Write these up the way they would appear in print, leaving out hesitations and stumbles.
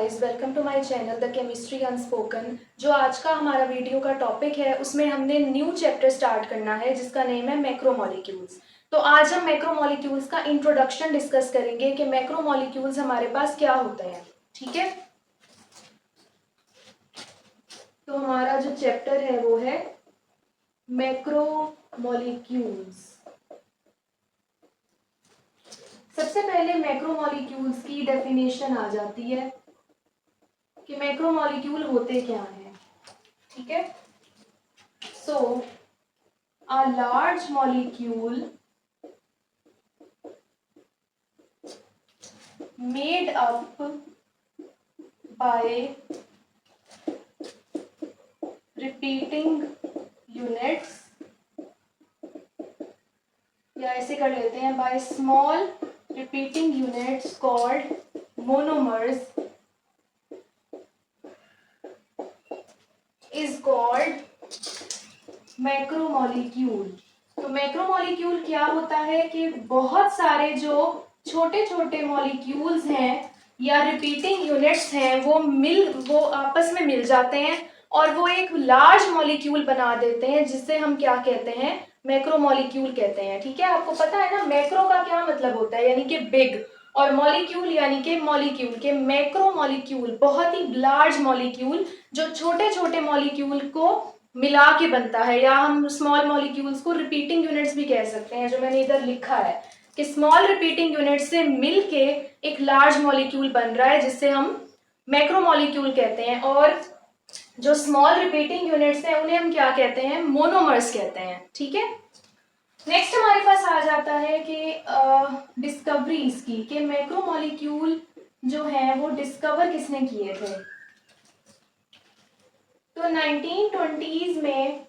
Guys, welcome to my channel the chemistry unspoken. जो आज का हमारा वीडियो का टॉपिक है उसमें हमने न्यू चैप्टर स्टार्ट करना है जिसका नेम है मैक्रोमोलिक्यूल्स। तो आज हम मैक्रोमोलिक्यूल्स का इंट्रोडक्शन डिस्कस करेंगे कि मैक्रोमोलिक्यूल्स हमारे पास क्या होते हैं। ठीक है, तो हमारा जो चैप्टर है वो है मैक्रोमोलिक्यूल्स। सबसे पहले मैक्रोमोलिक्यूल्स की डेफिनेशन आ जाती है कि मैक्रोमोलिक्यूल होते क्या हैं। ठीक है, so a large molecule made up by repeating units, या ऐसे कर लेते हैं by small repeating units called monomers is called macromolecule. तो मैक्रोमोलिक्यूल क्या होता है कि बहुत सारे जो छोटे छोटे मॉलिक्यूल्स हैं या रिपीटिंग यूनिट्स हैं वो आपस में मिल जाते हैं और वो एक लार्ज मॉलिक्यूल बना देते हैं, जिससे हम क्या कहते हैं, मैक्रोमोलिक्यूल कहते हैं। ठीक है, आपको पता है ना मैक्रो का क्या मतलब होता है, यानी कि बिग, और मॉलिक्यूल यानी कि मॉलिक्यूल के मैक्रोमोलिक्यूल बहुत ही लार्ज मॉलिक्यूल जो छोटे छोटे मॉलिक्यूल को मिला के बनता है, या हम स्मॉल मॉलिक्यूल्स को रिपीटिंग यूनिट्स भी कह सकते हैं। जो मैंने इधर लिखा है कि स्मॉल रिपीटिंग यूनिट से मिलके एक लार्ज मॉलिक्यूल बन रहा है जिससे हम मैक्रोमोलिक्यूल कहते हैं, और जो स्मॉल रिपीटिंग यूनिट्स हैं उन्हें हम क्या कहते हैं, मोनोमर्स कहते हैं। ठीक है, नेक्स्ट हमारे पास आ जाता है कि डिस्कवरीज की, कि मैक्रोमोलिक्यूल जो है वो डिस्कवर किसने किए थे। तो 1920s में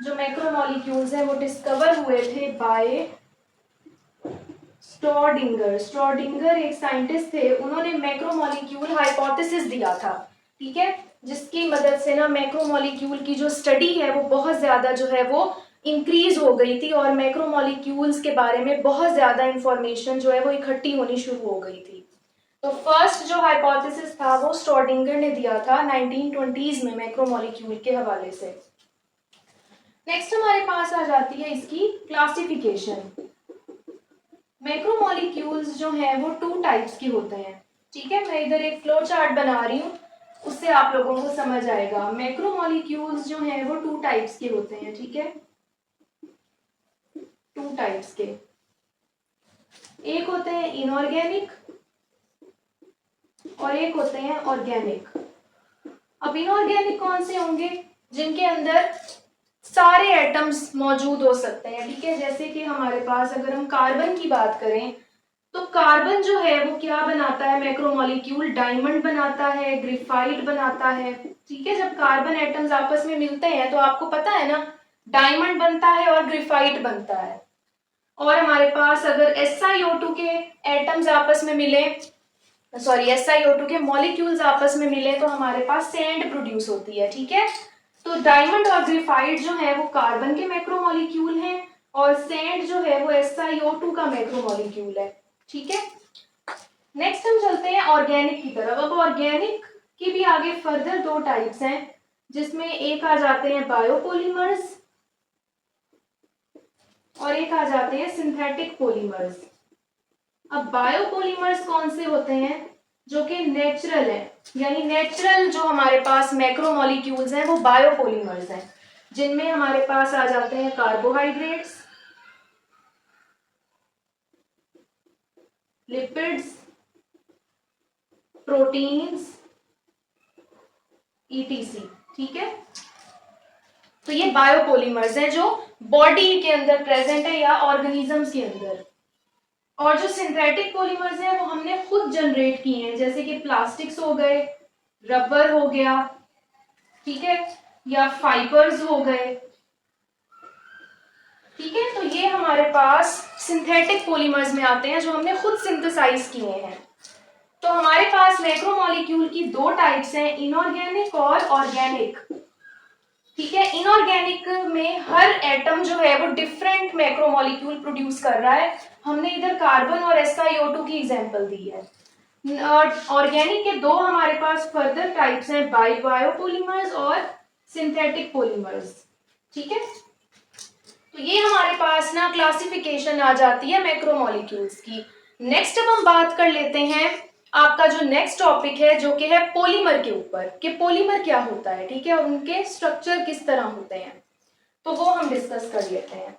जो मैक्रोमोलिक्यूल्स हैं वो डिस्कवर हुए थे बाय स्ट्रॉडिंगर। स्ट्रॉडिंगर एक साइंटिस्ट थे, उन्होंने मैक्रोमोलिक्यूल हाइपोथेसिस दिया था। ठीक है, जिसकी मदद से ना मैक्रोमोलिक्यूल की जो स्टडी है वो बहुत ज्यादा जो है वो इंक्रीज हो गई थी और मैक्रोमोलिक्यूल्स के बारे में बहुत ज्यादा इंफॉर्मेशन जो है वो इकट्ठी होनी शुरू हो गई थी। तो फर्स्ट जो हाइपोथेसिस था वो स्ट्रॉडिंगर ने दिया था 1920s में मैक्रोमोलिक्यूल के हवाले से। नेक्स्ट हमारे पास आ जाती है इसकी क्लासिफिकेशन। मैक्रोमोलिक्यूल्स जो हैं वो टू टाइप्स के होते हैं। ठीक है, मैं इधर एक फ्लो चार्ट बना रही हूँ, उससे आप लोगों को समझ आएगा। मैक्रोमोलिक्यूल्स जो हैं वो टू टाइप्स के होते हैं। ठीक है, टू टाइप्स के, एक होते हैं इनऑर्गेनिक और एक होते हैं ऑर्गेनिक। अब इनऑर्गेनिक कौन से होंगे, जिनके अंदर सारे एटम्स मौजूद हो सकते हैं। ठीक है, जैसे कि हमारे पास अगर हम कार्बन की बात करें तो कार्बन जो है वो क्या बनाता है, मैक्रोमोलिक्यूल डायमंड बनाता है, ग्रेफाइट बनाता है। ठीक है, जब कार्बन एटम्स आपस में मिलते हैं तो आपको पता है ना, डायमंड बनता है और ग्रेफाइट बनता है। और हमारे पास अगर SiO2 के एटम्स आपस में मिले, SiO2 के मॉलिक्यूल्स आपस में मिले तो हमारे पास सैंड प्रोड्यूस होती है। ठीक है, तो डायमंड और ग्रेफाइट जो है वो कार्बन के मैक्रोमोलिक्यूल हैं और सैंड जो है वो SiO2 का मैक्रोमोलिक्यूल है। ठीक है, नेक्स्ट हम चलते हैं ऑर्गेनिक की तरफ। अब ऑर्गेनिक की भी आगे फर्दर दो टाइप्स हैं, जिसमें एक आ जाते हैं बायोपॉलीमर्स और एक आ जाते हैं सिंथेटिक पॉलीमर्स। अब बायोपॉलीमर्स कौन से होते हैं, जो कि नेचुरल है, यानी नेचुरल जो हमारे पास मैक्रोमोलिक्यूल्स हैं वो बायोपॉलीमर्स हैं, जिनमें हमारे पास आ जाते हैं कार्बोहाइड्रेट्स, लिपिड्स, प्रोटीन्स, ETC। ठीक है, तो ये बायोपॉलीमर्स हैं जो बॉडी के अंदर प्रेजेंट है या ऑर्गेनिजम्स के अंदर। और जो सिंथेटिक पॉलीमर्स हैं वो हमने खुद जनरेट किए हैं, जैसे कि प्लास्टिक्स हो गए, रबर हो गया, ठीक है, या फाइबर्स हो गए। ठीक है, तो ये हमारे पास सिंथेटिक पॉलीमर्स में आते हैं जो हमने खुद सिंथेसाइज किए हैं। तो हमारे पास मैक्रोमोलिक्यूल की दो टाइप्स हैं, इनऑर्गेनिक और ऑर्गेनिक। ठीक है, इनऑर्गेनिक में हर एटम जो है वो डिफरेंट मैक्रोमोलिक्यूल प्रोड्यूस कर रहा है। हमने इधर कार्बन और SiO2 की एग्जांपल दी है। ऑर्गेनिक के दो हमारे पास फर्दर टाइप्स हैं, बायोपॉलीमर्स और सिंथेटिक पॉलीमर्स। ठीक है, तो ये हमारे पास ना क्लासिफिकेशन आ जाती है मैक्रोमोलिक्यूल्स की। नेक्स्ट अब हम बात कर लेते हैं आपका जो नेक्स्ट टॉपिक है जो कि है पॉलीमर के ऊपर, कि पॉलीमर क्या होता है, ठीक है, और उनके स्ट्रक्चर किस तरह होते हैं, तो वो हम डिस्कस कर लेते हैं।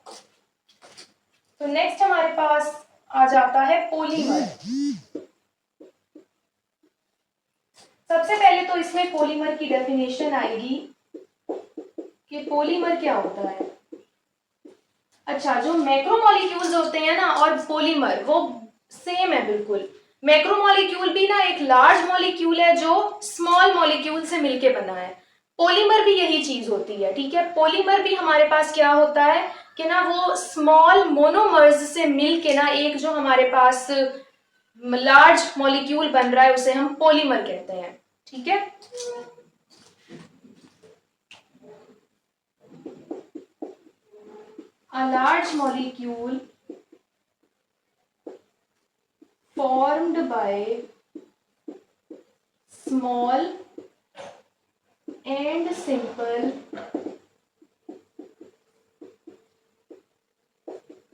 तो नेक्स्ट हमारे पास आ जाता है पॉलीमर। सबसे पहले तो इसमें पॉलीमर की डेफिनेशन आएगी कि पॉलीमर क्या होता है। अच्छा, जो मैक्रोमोलिक्यूल्स होते हैं ना और पॉलीमर वो सेम है बिल्कुल। मैक्रोमोलिक्यूल भी ना एक लार्ज मॉलिक्यूल है जो स्मॉल मॉलिक्यूल से मिलके बना है। पॉलीमर भी यही चीज होती है, ठीक है। पॉलीमर भी हमारे पास क्या होता है कि ना वो स्मॉल मोनोमर्स से मिलके ना एक जो हमारे पास लार्ज मॉलिक्यूल बन रहा है उसे हम पॉलीमर कहते हैं, ठीक है। A large molecule formed by small and simple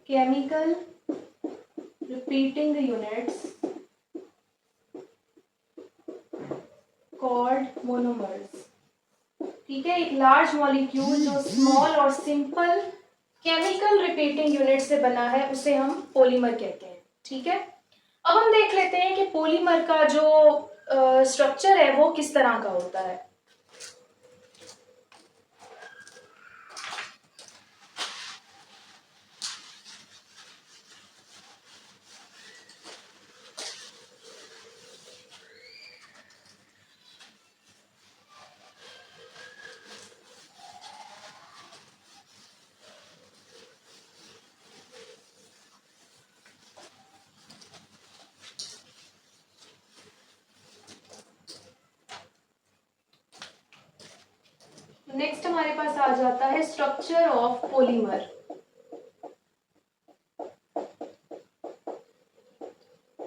chemical repeating units called monomers। ठीक है, एक लार्ज मॉलिक्यूल जो स्मॉल और सिंपल केमिकल रिपीटिंग यूनिट से बना है उसे हम पॉलीमर कहते हैं, ठीक है। अब हम देख लेते हैं कि पॉलीमर का जो स्ट्रक्चर है वो किस तरह का होता है। नेक्स्ट हमारे पास आ जाता है स्ट्रक्चर ऑफ पॉलीमर।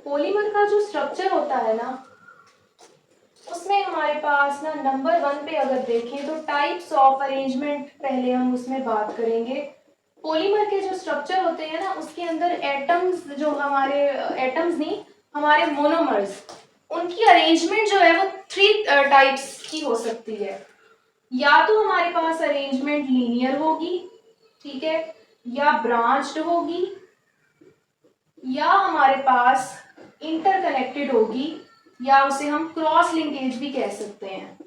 पॉलीमर का जो स्ट्रक्चर होता है ना उसमें हमारे पास ना नंबर 1 पे अगर देखें तो टाइप्स ऑफ अरेंजमेंट पहले हम उसमें बात करेंगे। पॉलीमर के जो स्ट्रक्चर होते हैं ना उसके अंदर एटम्स, जो हमारे एटम्स नहीं हमारे मोनोमर्स, उनकी अरेंजमेंट जो है वो 3 टाइप्स की हो सकती है। या तो हमारे पास अरेंजमेंट लीनियर होगी, ठीक है, या ब्रांच्ड होगी, या हमारे पास इंटरकनेक्टेड होगी, या उसे हम क्रॉस लिंकेज भी कह सकते हैं।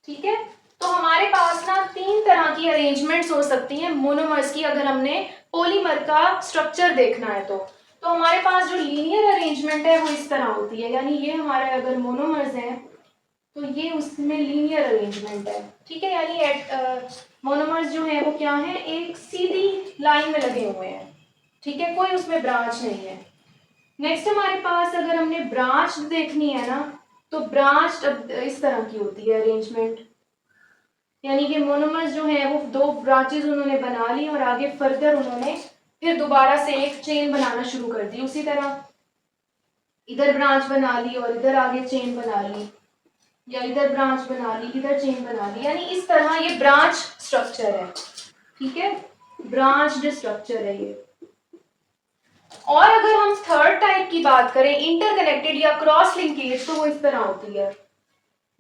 ठीक है, तो हमारे पास ना 3 तरह की अरेंजमेंट्स हो सकती हैं मोनोमर्स की, अगर हमने पॉलीमर का स्ट्रक्चर देखना है तो हमारे पास जो लीनियर अरेंजमेंट है वो इस तरह होती है, यानी ये हमारे अगर मोनोमर्स हैं तो ये उसमें लीनियर अरेंजमेंट है, ठीक है। यानी मोनोमर्स जो है वो क्या है, एक सीधी लाइन में लगे हुए हैं, ठीक है, कोई उसमें ब्रांच नहीं है। नेक्स्ट हमारे पास अगर हमने ब्रांच देखनी है ना तो ब्रांच इस तरह की होती है अरेंजमेंट, यानी कि मोनोमर्स जो है वो 2 ब्रांचेस उन्होंने बना ली और आगे फर्दर उन्होंने फिर दोबारा से एक चेन बनाना शुरू कर दी। उसी तरह इधर ब्रांच बना ली और इधर आगे चेन बना ली, या इधर ब्रांच बना ली इधर चेन बना ली, यानी इस तरह ये ब्रांच स्ट्रक्चर है, ठीक है, ब्रांच्ड स्ट्रक्चर है ये। और अगर हम थर्ड टाइप की बात करें इंटरकनेक्टेड या क्रॉस लिंकेज, तो वो इस तरह होती है,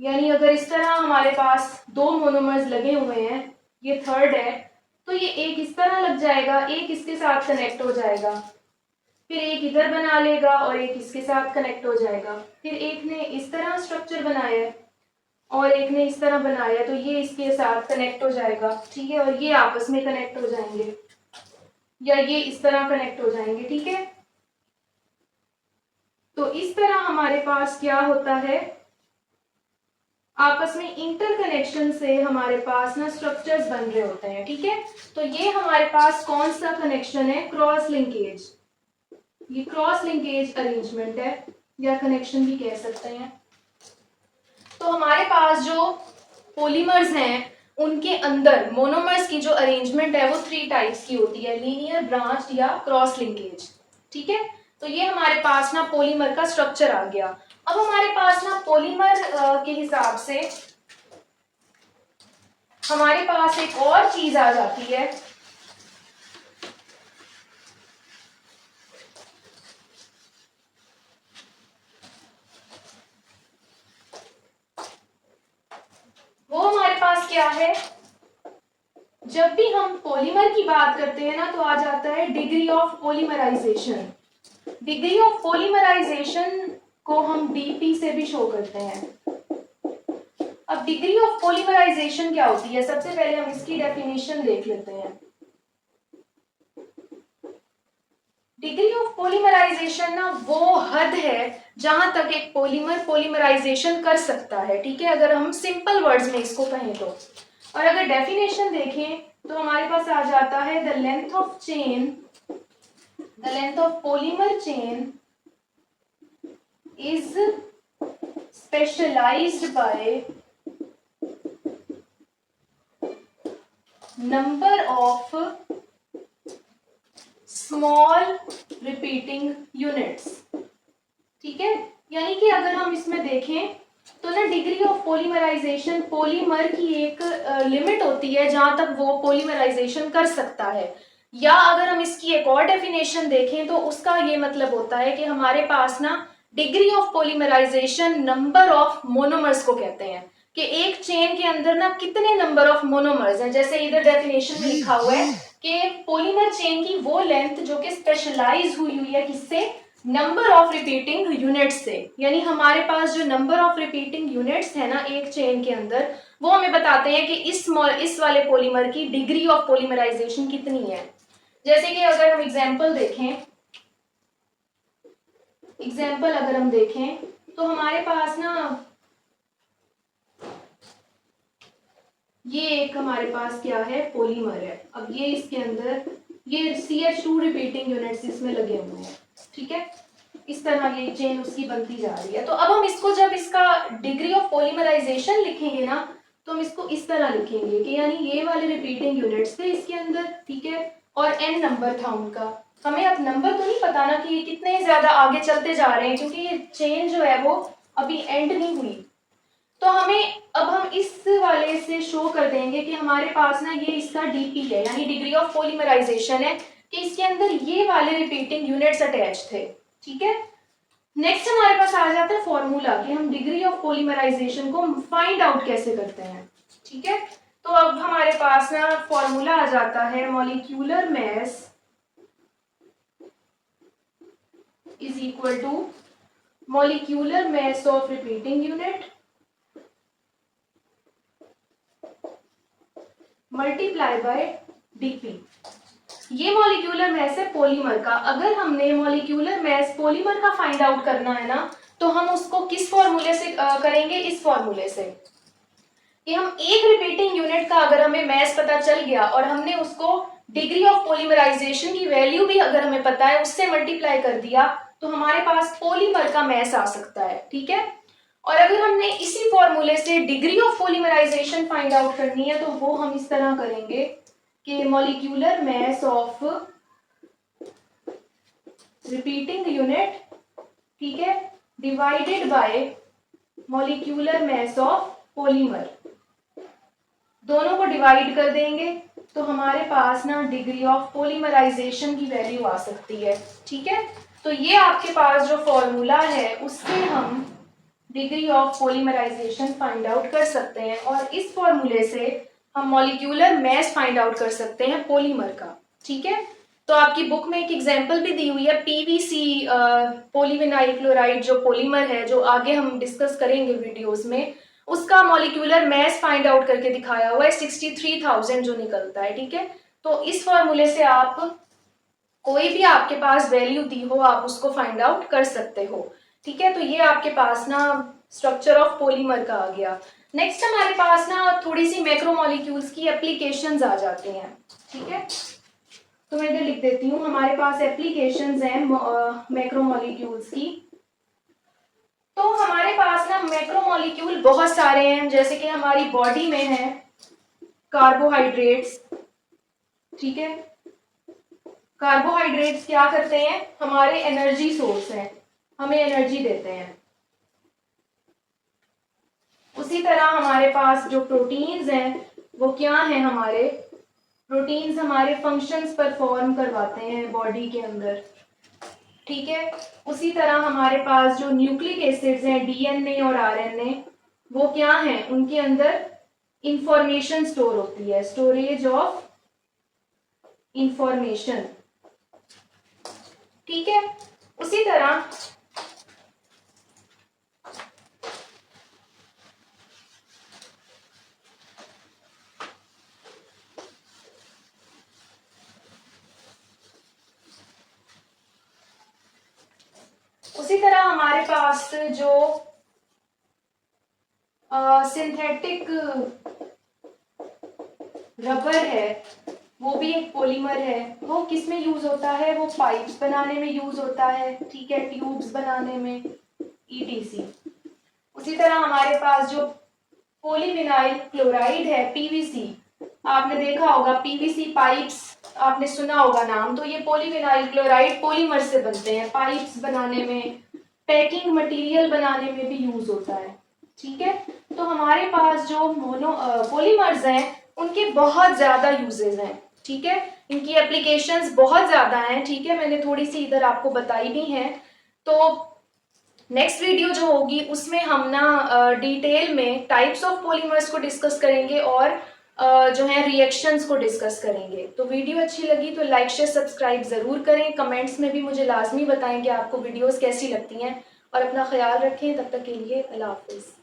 यानी अगर इस तरह हमारे पास 2 मोनोमर्स लगे हुए हैं, ये थर्ड है, तो ये एक इस तरह लग जाएगा, एक इसके साथ कनेक्ट हो जाएगा, फिर एक इधर बना लेगा और एक इसके साथ कनेक्ट हो जाएगा, फिर एक ने इस तरह स्ट्रक्चर बनाया है और एक ने इस तरह बनाया, तो ये इसके साथ कनेक्ट हो जाएगा, ठीक है, और ये आपस में कनेक्ट हो जाएंगे, या ये इस तरह कनेक्ट हो जाएंगे, ठीक है। तो इस तरह हमारे पास क्या होता है, आपस में इंटरकनेक्शन से हमारे पास ना स्ट्रक्चर्स बन रहे होते हैं, ठीक है। तो ये हमारे पास कौन सा कनेक्शन है, क्रॉस लिंकेज, ये क्रॉस लिंकेज अरेंजमेंट है या कनेक्शन भी कह सकते हैं। तो हमारे पास जो पॉलीमर्स हैं उनके अंदर मोनोमर्स की जो अरेंजमेंट है वो 3 टाइप्स की होती है, लीनियर, ब्रांच्ड या क्रॉस लिंकेज। ठीक है, तो ये हमारे पास ना पॉलीमर का स्ट्रक्चर आ गया। अब हमारे पास ना पॉलीमर के हिसाब से हमारे पास एक और चीज आ जाती है, वो हमारे पास क्या है, जब भी हम पॉलीमर की बात करते हैं ना तो आ जाता है degree of polymerization. Degree of polymerization को हम डीपी से भी शो करते हैं। अब डिग्री ऑफ पॉलीमराइजेशन क्या होती है, सबसे पहले हम इसकी डेफिनेशन देख लेते हैं। डिग्री ऑफ पॉलीमराइजेशन ना वो हद है जहां तक एक पॉलीमर पॉलीमराइजेशन कर सकता है। ठीक है, अगर हम सिंपल वर्ड्स में इसको कहें तो। और अगर डेफिनेशन देखें तो हमारे पास आ जाता है the length of chain, the length of polymer chain is specialized by number of small repeating units. ठीक है, यानी कि अगर हम इसमें देखें तो ना डिग्री ऑफ पॉलीमराइजेशन पॉलीमर की एक लिमिट होती है जहां तक वो पॉलीमराइजेशन कर सकता है। या अगर हम इसकी एक और डेफिनेशन देखें तो उसका ये मतलब होता है कि हमारे पास ना degree of polymerization number of monomers को कहते हैं, कि एक चेन के अंदर ना कितने नंबर ऑफ मोनोमर्स हैं। जैसे इधर डेफिनेशन में लिखा हुआ है कि पॉलीमर चेन की वो लेंथ जो कि स्पेशलाइज हुई है किससे, नंबर ऑफ रिपीटिंग यूनिट्स से। यानी हमारे पास जो नंबर ऑफ रिपीटिंग यूनिट्स है ना एक चेन के अंदर, वो हमें बताते हैं कि इस वाले पॉलीमर की डिग्री ऑफ पॉलीमराइजेशन कितनी है। जैसे कि अगर हम एग्जांपल देखें, एग्जांपल अगर हम देखें तो हमारे पास ना ये एक हमारे पास क्या है, पॉलीमर है। अब ये इसके अंदर ये CH2 रिपीटिंग यूनिट्स इसमें लगे हुए हैं। ठीक है, इस तरह ये चेन उसकी बनती जा रही है। तो अब हम इसको जब इसका डिग्री ऑफ पॉलीमराइजेशन लिखेंगे ना तो हम इसको इस तरह लिखेंगे कि यानी ये वाले रिपीटिंग यूनिट्स थे इसके अंदर, ठीक है, और n नंबर था उनका। हमें अब नंबर तो नहीं पता ना कि ये कितने ज्यादा आगे चलते जा रहे हैं, क्योंकि ये चेन जो है वो अभी एंड नहीं हुई। तो हमें अब हम इस वाले से शो कर देंगे कि हमारे पास ना ये इसका डीपी है, यानी डिग्री ऑफ पॉलीमराइजेशन है, कि इसके अंदर ये वाले रिपीटिंग यूनिट्स अटैच थे। ठीक है, नेक्स्ट हमारे पास आ जाता है फॉर्मूला कि हम डिग्री ऑफ पॉलीमराइजेशन को फाइंड आउट कैसे करते हैं। ठीक है, तो अब हमारे पास ना फॉर्मूला आ जाता है molecular mass is equal to molecular mass of repeating unit multiply by DP. ये मॉलिक्यूलर मास है पॉलीमर का। अगर हमने मॉलिक्यूलर मास पॉलीमर का फाइंड आउट करना है ना तो हम उसको किस फॉर्मूले से करेंगे, इस फॉर्मूले से कि हम एक रिपीटिंग यूनिट का अगर हमें मास पता चल गया और हमने उसको डिग्री ऑफ पॉलीमराइजेशन की वैल्यू भी अगर हमें पता है उससे मल्टीप्लाई कर दिया तो हमारे पास पॉलीमर का मास आ सकता है। ठीक है, और अगर हमने इसी फॉर्मूले से degree of polymerization find out करनी है तो वो हम इस तरह करेंगे कि molecular mass of repeating unit, ठीक है, divided by molecular mass of polymer, दोनों को डिवाइड कर देंगे तो हमारे पास ना डिग्री ऑफ पॉलीमराइजेशन की वैल्यू आ सकती है। ठीक है, तो ये आपके पास जो फॉर्मूला है उससे हम degree of polymerization find out कर सकते हैं, और इस फॉर्मूले से हम मॉलिक्यूलर मास फाइंड आउट कर सकते हैं पॉलीमर का। ठीक है, तो आपकी बुक में एक एग्जांपल भी दी हुई है पीवीसी पॉलीविनाइल क्लोराइड जो पॉलीमर है, जो आगे हम डिस्कस करेंगे वीडियोस में, उसका मॉलिक्यूलर मास फाइंड आउट करके दिखाया हुआ है 63,000 जो निकलता है। ठीक है, तो इस फॉर्मूले से आप कोई भी आपके पास वैल्यू दी हो आप उसको फाइंड आउट कर सकते हो। ठीक है, तो ये आपके पास ना स्ट्रक्चर ऑफ पॉलीमर का आ गया। नेक्स्ट हमारे पास ना थोड़ी सी मैक्रोमोलिक्यूल्स की एप्लीकेशंस आ जाती हैं। ठीक है, तो मैं इधर लिख देती हूँ, हमारे पास एप्लीकेशंस हैं मैक्रोमोलिक्यूल्स की। तो हमारे पास ना मैक्रोमोलिक्यूल बहुत सारे हैं, जैसे कि हमारी बॉडी में है कार्बोहाइड्रेट्स, ठीक है। कार्बोहाइड्रेट्स क्या करते हैं, हमारे एनर्जी सोर्स हैं, हमें एनर्जी देते हैं। उसी तरह हमारे पास जो प्रोटीन्स हैं वो क्या हैं, हमारे प्रोटीन्स हमारे फंक्शंस परफॉर्म करवाते हैं बॉडी के अंदर, ठीक है। उसी तरह हमारे पास जो न्यूक्लिक एसिड्स हैं, डीएनए और आरएनए, वो क्या हैं, उनके अंदर इंफॉर्मेशन स्टोर होती है, स्टोरेज ऑफ इंफॉर्मेशन, ठीक है। उसी तरह हमारे पास जो सिंथेटिक रबर है वो भी एक पॉलीमर है। वो किस में यूज होता है, वो पाइप्स बनाने में यूज होता है, ठीक है, ट्यूब्स बनाने में, ईटीसी। उसी तरह हमारे पास जो पॉलीविनाइल क्लोराइड है, पीवीसी, आपने देखा होगा पीवीसी पाइप्स, आपने सुना होगा नाम, तो ये पॉलीविनाइल क्लोराइड पॉलीमर से बनते हैं, पाइप्स बनाने में, पैकिंग मटेरियल बनाने में भी यूज होता है, ठीक है। तो हमारे पास जो पॉलीमर्स हैं उनके बहुत ज्यादा यूजेस हैं, ठीक है, इनकी एप्लीकेशंस बहुत ज्यादा हैं, ठीक है, मैंने थोड़ी सी इधर आपको बताई भी हैं। तो नेक्स्ट वीडियो जो होगी उसमें हम ना डिटेल में टाइप्स ऑफ पॉलीमर्स को डिस्कस करेंगे और जो है रिएक्शंस को डिस्कस करेंगे। तो वीडियो अच्छी लगी तो लाइक शेयर सब्सक्राइब ज़रूर करें, कमेंट्स में भी मुझे लाजमी बताएं कि आपको वीडियोस कैसी लगती हैं, और अपना ख्याल रखें। तब तक के लिए अल्लाह हाफिज़।